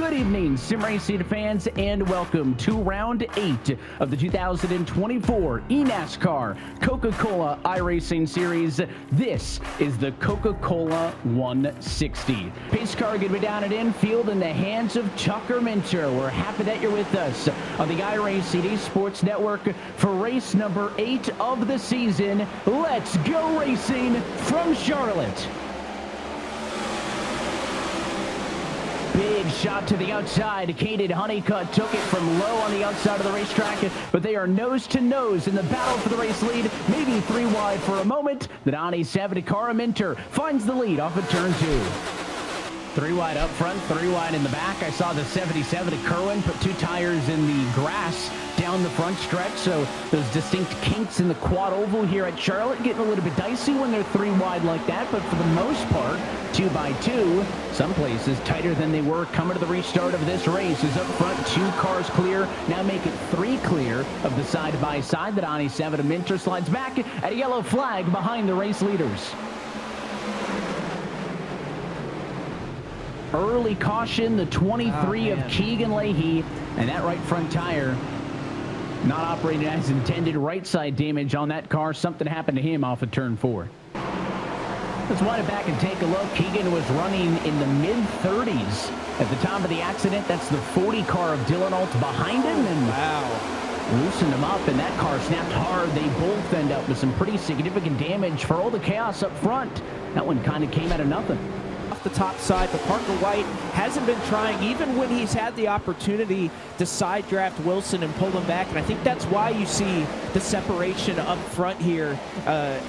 Good evening, sim racing fans, and welcome to round 8 of the 2024 eNASCAR Coca-Cola iRacing Series. This is the Coca-Cola 160. Pace car going to be down at infield in the hands of Tucker Minter. We're happy that you're with us on the iRacing Esports Network for race number 8 of the season. Let's go racing from Charlotte. Big shot to the outside. Caden Honeycutt took it from low on the outside of the racetrack, but they are nose to nose in the battle for the race lead. Maybe 3 wide for a moment. The 97 Cara Minter finds the lead off of turn 2. 3 wide up front, 3 wide in the back. I saw the 77 Kerwin put 2 tires in the grass down the front stretch, so those distinct kinks in the quad oval here at Charlotte getting a little bit dicey when they're 3 wide like that, but for the most part 2 by 2, some places tighter than they were coming to the restart of this race. Is up front 2 cars clear, now make it 3 clear of the side by side. The 97 Minter slides back at a yellow flag behind the race leaders. Early caution, the 23 of Keegan Leahy, and that right front tire not operating as intended. Right side damage on that car. Something happened to him off of turn 4. Let's wind it back and take a look. Keegan was running in the mid-30s at the time of the accident. That's the 40 car of Dylan Alt behind him, and loosened him up, and that car snapped hard. They both end up with some pretty significant damage for all the chaos up front. That one kind of came out of nothing. The top side, but Parker White hasn't been trying, even when he's had the opportunity to side draft Wilson and pull him back, and I think that's why you see the separation up front here,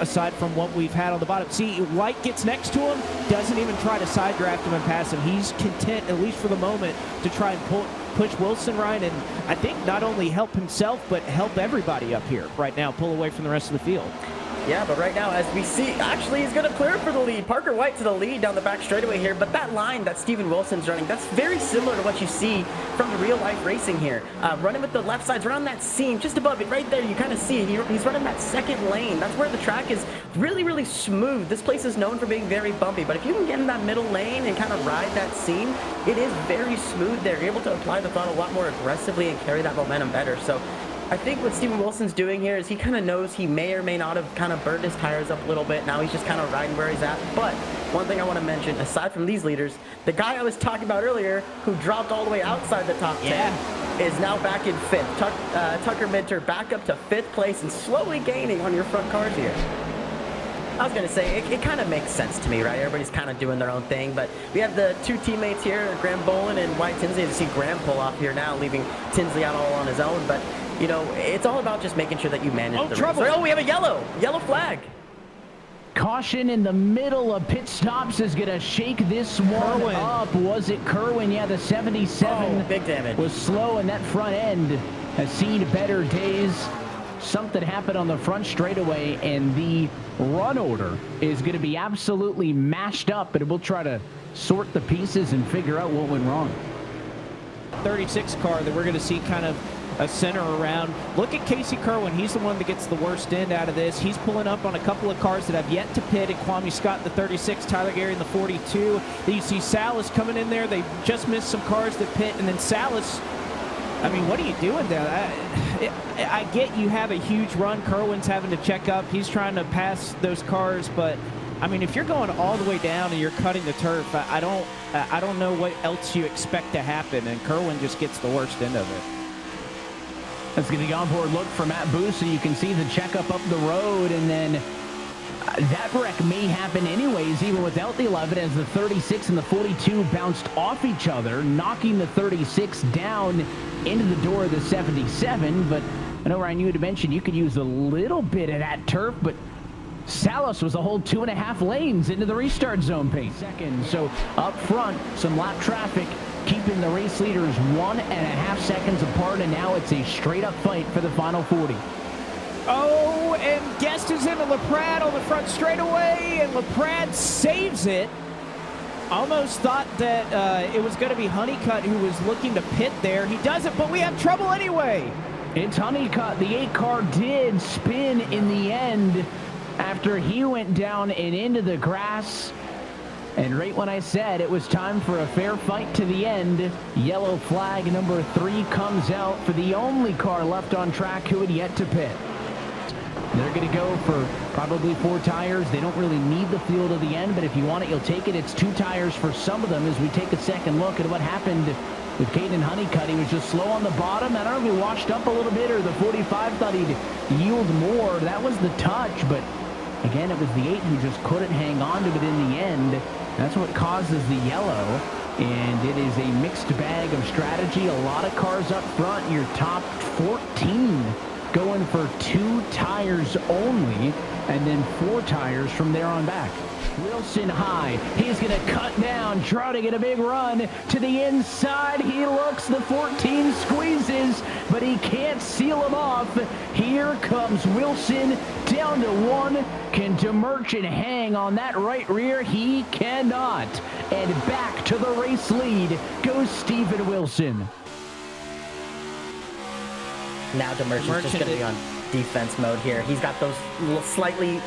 aside from what we've had on the bottom. See, White gets next to him, doesn't even try to side draft him and pass him. He's content, at least for the moment, to try and push Wilson right, and I think not only help himself, but help everybody up here right now, pull away from the rest of the field. Yeah, but right now, as we see, actually he's going to clear for the lead. Parker White to the lead down the back straightaway here, but that line that Steven Wilson's running, that's very similar to what you see from the real-life racing here. Running with the left sides around that seam, just above it, right there, you kind of see it. He's running that second lane. That's where the track is really, really smooth. This place is known for being very bumpy, but if you can get in that middle lane and kind of ride that seam, it is very smooth there. You're able to apply the throttle a lot more aggressively and carry that momentum better. So I think what Steven Wilson's doing here is he kind of knows he may or may not have kind of burned his tires up a little bit. Now he's just kind of riding where he's at. But one thing I want to mention, aside from these leaders, the guy I was talking about earlier who dropped all the way outside the top 10 is now back in 5th. Tucker Minter back up to 5th place and slowly gaining on your front cars here. I was going to say, it kind of makes sense to me, right? Everybody's kind of doing their own thing, but we have the 2 teammates here, Graham Bolin and Wyatt Tinsley. To see Graham pull off here now, leaving Tinsley out all on his own, but you know, it's all about just making sure that you manage the race. Oh, we have a yellow flag. Caution in the middle of pit stops is going to shake this one up. Was it Kerwin? Yeah, the 77 big damage. Was slow, and that front end has seen better days. Something happened on the front straightaway, and the run order is going to be absolutely mashed up, and we'll try to sort the pieces and figure out what went wrong. 36 car that we're going to see kind of a center around. Look at Casey Kerwin. He's the one that gets the worst end out of this. He's pulling up on a couple of cars that have yet to pit, and Kwame Scott in the 36, Tyler Gary in the 42. Then you see Salas coming in there. They just missed some cars that pit, and then Salas, I mean, what are you doing there? I get you have a huge run. Kerwin's having to check up. He's trying to pass those cars, but I mean, if you're going all the way down and you're cutting the turf, I don't know what else you expect to happen, and Kerwin just gets the worst end of it. That's going to be the onboard look for Matt Booth, so you can see the checkup up the road, and then that wreck may happen anyways, even without the 11, as the 36 and the 42 bounced off each other, knocking the 36 down into the door of the 77. But I know, Ryan, you had mentioned you could use a little bit of that turf, but Salas was a whole 2.5 lanes into the restart zone pace. Second, so up front, some lap traffic, keeping the race leaders 1.5 seconds apart, and now it's a straight-up fight for the final 40. Oh, and Guest is into LaPrade on the front straightaway, and LaPrade saves it. Almost thought that it was going to be Honeycutt who was looking to pit there. He doesn't, but we have trouble anyway. It's Honeycutt. The 8 car did spin in the end after he went down and into the grass. And right when I said it was time for a fair fight to the end, yellow flag number 3 comes out for the only car left on track who had yet to pit. They're going to go for probably 4 tires. They don't really need the fuel to the end, but if you want it, you'll take it. It's 2 tires for some of them as we take a second look at what happened with Caden Honeycutt. He was just slow on the bottom. I don't know if he washed up a little bit or the 45 thought he'd yield more. That was the touch, but again, it was the 8 who just couldn't hang on to it in the end. That's what causes the yellow, and it is a mixed bag of strategy. A lot of cars up front. Your top 14 going for 2 tires only, and then 4 tires from there on back. Wilson high. He's going to cut down, try to get a big run to the inside. He looks, the 14 squeezes, but he can't seal him off. Here comes Wilson down to 1. Can DeMerchant hang on that right rear? He cannot. And back to the race lead goes Steven Wilson. Now DeMerchant's just going to be on defense mode here. He's got those slightly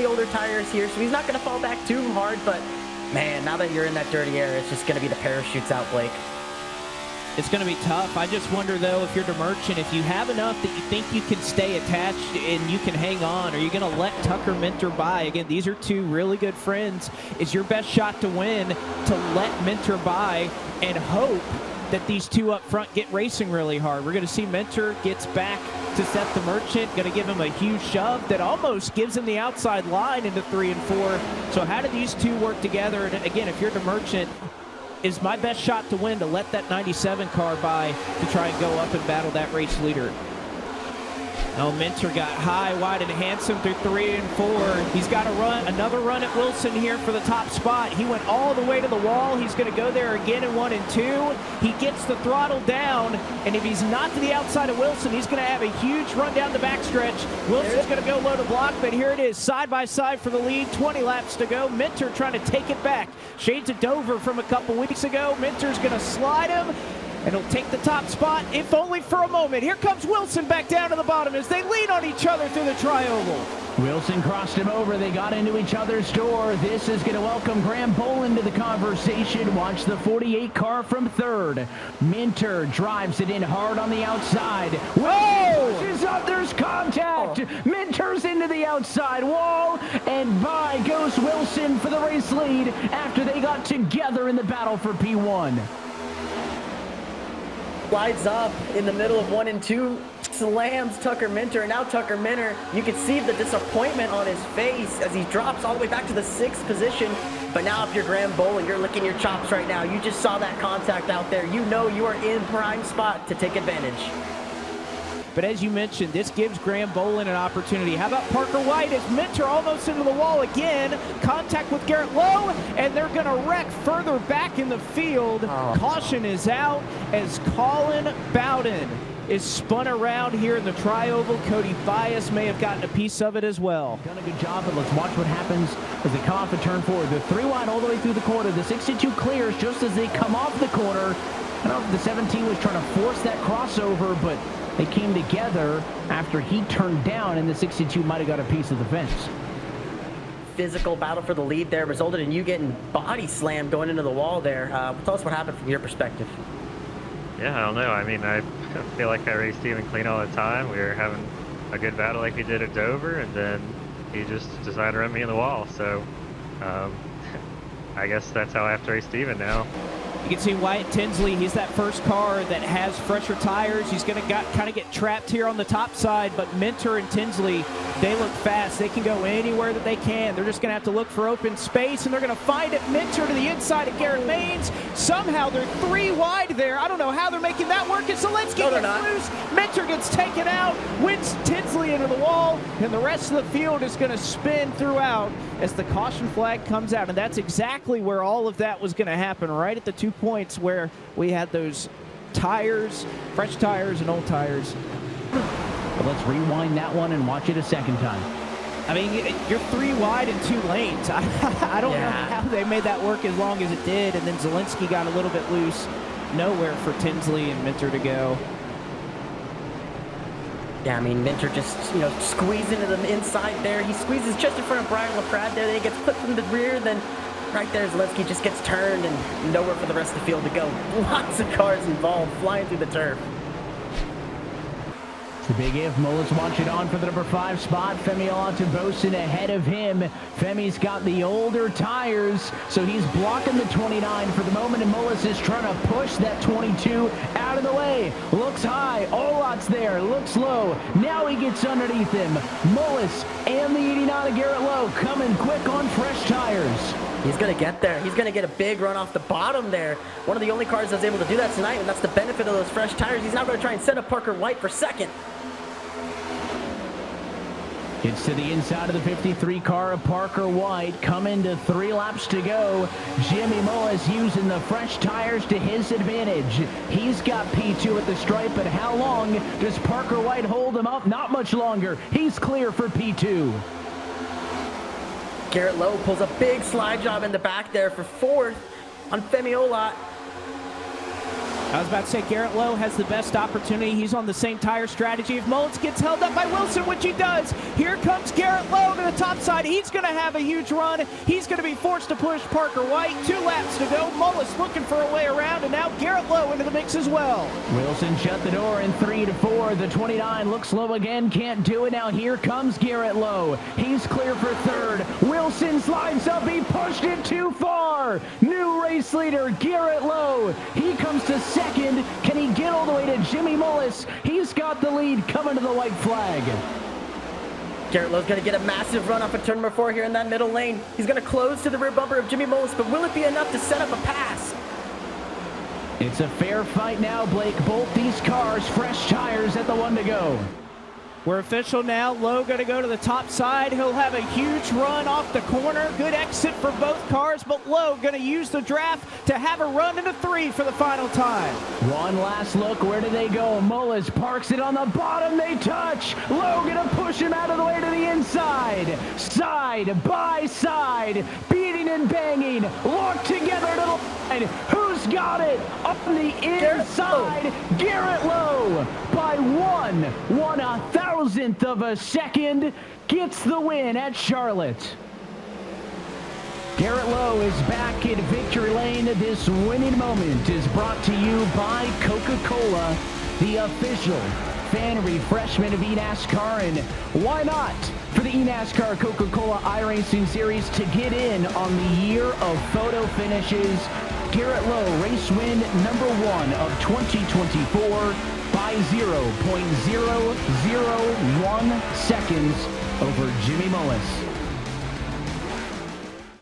older tires here, so he's not going to fall back too hard, but man, now that you're in that dirty air, it's just going to be the parachutes out, Blake. It's going to be tough. I just wonder, though, if you're DeMerchant, if you have enough that you think you can stay attached and you can hang on, are you going to let Tucker Minter by? Again, these are 2 really good friends. Is your best shot to win to let Minter by and hope that these 2 up front get racing really hard? We're going to see Minter gets back to Seth DeMerchant, going to give him a huge shove that almost gives him the outside line into 3 and 4. So how do these 2 work together? And again, if you're DeMerchant, is my best shot to win to let that 97 car by to try and go up and battle that race leader? Oh, Minter got high, wide, and handsome through 3 and 4. He's got another run at Wilson here for the top spot. He went all the way to the wall. He's going to go there again in 1 and 2. He gets the throttle down, and if he's not to the outside of Wilson, he's going to have a huge run down the backstretch. Wilson's going to go low to block, but here it is, side by side for the lead. 20 laps to go. Minter trying to take it back. Shades of Dover from a couple weeks ago. Minter's going to slide him, and he'll take the top spot, if only for a moment. Here comes Wilson back down to the bottom as they lean on each other through the tri-oval. Wilson crossed him over. They got into each other's door. This is going to welcome Graham Boland to the conversation. Watch the 48 car from 3rd. Minter drives it in hard on the outside. Whoa! Pushes up. There's contact. Minter's into the outside wall, and by goes Wilson for the race lead after they got together in the battle for P1. Slides up in the middle of 1 and 2, slams Tucker Minter, and now Tucker Minter, you can see the disappointment on his face as he drops all the way back to the 6th position. But now if you're Graham Boland, you're licking your chops right now. You just saw that contact out there. You know you are in prime spot to take advantage. But as you mentioned, this gives Graham Boland an opportunity. How about Parker White as Minter almost into the wall again? Contact with Garrett Lowe, and they're going to wreck further back in the field. Caution is out as Colin Bowden is spun around here in the tri-oval. Cody Bias may have gotten a piece of it as well. Done a good job, but let's watch what happens as they come off the turn 4. The 3 wide all the way through the corner. The 62 clears just as they come off the corner. I don't know if the 17 was trying to force that crossover, but they came together after he turned down, and the 62 might have got a piece of the fence. Physical battle for the lead there resulted in you getting body slammed going into the wall there. Tell us what happened from your perspective. Yeah, I don't know. I mean, I feel like I raced Steven clean all the time. We were having a good battle like we did at Dover, and then he just decided to run me in the wall. So I guess that's how I have to race Steven now. You can see Wyatt Tinsley, he's that first car that has fresher tires. He's going to kind of get trapped here on the top side, but Minter and Tinsley, they look fast. They can go anywhere that they can. They're just going to have to look for open space, and they're going to find it. Minter to the inside of Garrett Maines. Somehow they're 3 wide there. I don't know how they're making that work. And Zelensky gets loose. Minter gets taken out, wins Tinsley into the wall, and the rest of the field is going to spin throughout as the caution flag comes out. And that's exactly where all of that was going to happen, right at the 2 points where we had those tires, fresh tires and old tires. But let's rewind that one and watch it a second time. I mean, you're 3 wide in 2 lanes. I don't know how they made that work as long as it did, and then Zelensky got a little bit loose. Nowhere for Tinsley and Minter to go. Yeah, I mean, Minter just, squeezed into the inside there. He squeezes just in front of Brian LaPrade there. Then he gets clipped from the rear. Then Right there, Zelensky just gets turned and nowhere for the rest of the field to go. Lots of cars involved, flying through the turf. The big if. Mullis wants it on for the number 5 spot. Femi Alonso ahead of him. Femi's got the older tires, so he's blocking the 29 for the moment, and Mullis is trying to push that 22 out of the way. Looks high. Olot's there. Looks low. Now he gets underneath him. Mullis and the 89 of Garrett Lowe coming quick on fresh tires. He's going to get there. He's going to get a big run off the bottom there. One of the only cars that's able to do that tonight, and that's the benefit of those fresh tires. He's now going to try and set up Parker White for second. It's to the inside of the 53 car of Parker White, coming to 3 laps to go. Jimmy Mullis using the fresh tires to his advantage. He's got P2 at the stripe, but how long does Parker White hold him up? Not much longer. He's clear for P2. Garrett Lowe pulls a big slide job in the back there for 4th on Femi Olot. I was about to say Garrett Lowe has the best opportunity. He's on the same tire strategy. If Mullins gets held up by Wilson, which he does, here comes Garrett Lowe to the top side. He's going to have a huge run. He's going to be forced to push Parker White. 2 laps to go. Mullins looking for a way around, and now Garrett Lowe into the mix as well. Wilson shut the door in 3 to 4. The 29 looks low again. Can't do it. Now here comes Garrett Lowe. He's clear for 3rd. Wilson slides up. He pushed it too far. New race leader, Garrett Lowe. He comes to 2nd. Can he get all the way to Jimmy Mullis? He's got the lead coming to the white flag. Garrett Lowe's going to get a massive run off of turn number 4 here in that middle lane. He's going to close to the rear bumper of Jimmy Mullis, but will it be enough to set up a pass? It's a fair fight now, Blake. Both these cars, fresh tires at the 1 to go. We're official now. Lowe going to go to the top side. He'll have a huge run off the corner. Good exit for both cars, but Lowe going to use the draft to have a run into 3 for the final time. One last look. Where do they go? Mullis parks it on the bottom. They touch. Lowe going to push him out of the way to the inside. Side by side. Beating and banging. Locked together to the line. Who's got it? On the inside. Garrett Lowe by 1/1000th of a second gets the win at Charlotte. Garrett Lowe is back in victory lane. This winning moment is brought to you by Coca-Cola, the official fan refreshment of eNASCAR. And why not for the eNASCAR Coca-Cola iRacing Series to get in on the year of photo finishes? Garrett Lowe, race win number 1 of 2024 by 0.001 seconds over Jimmy Mullis.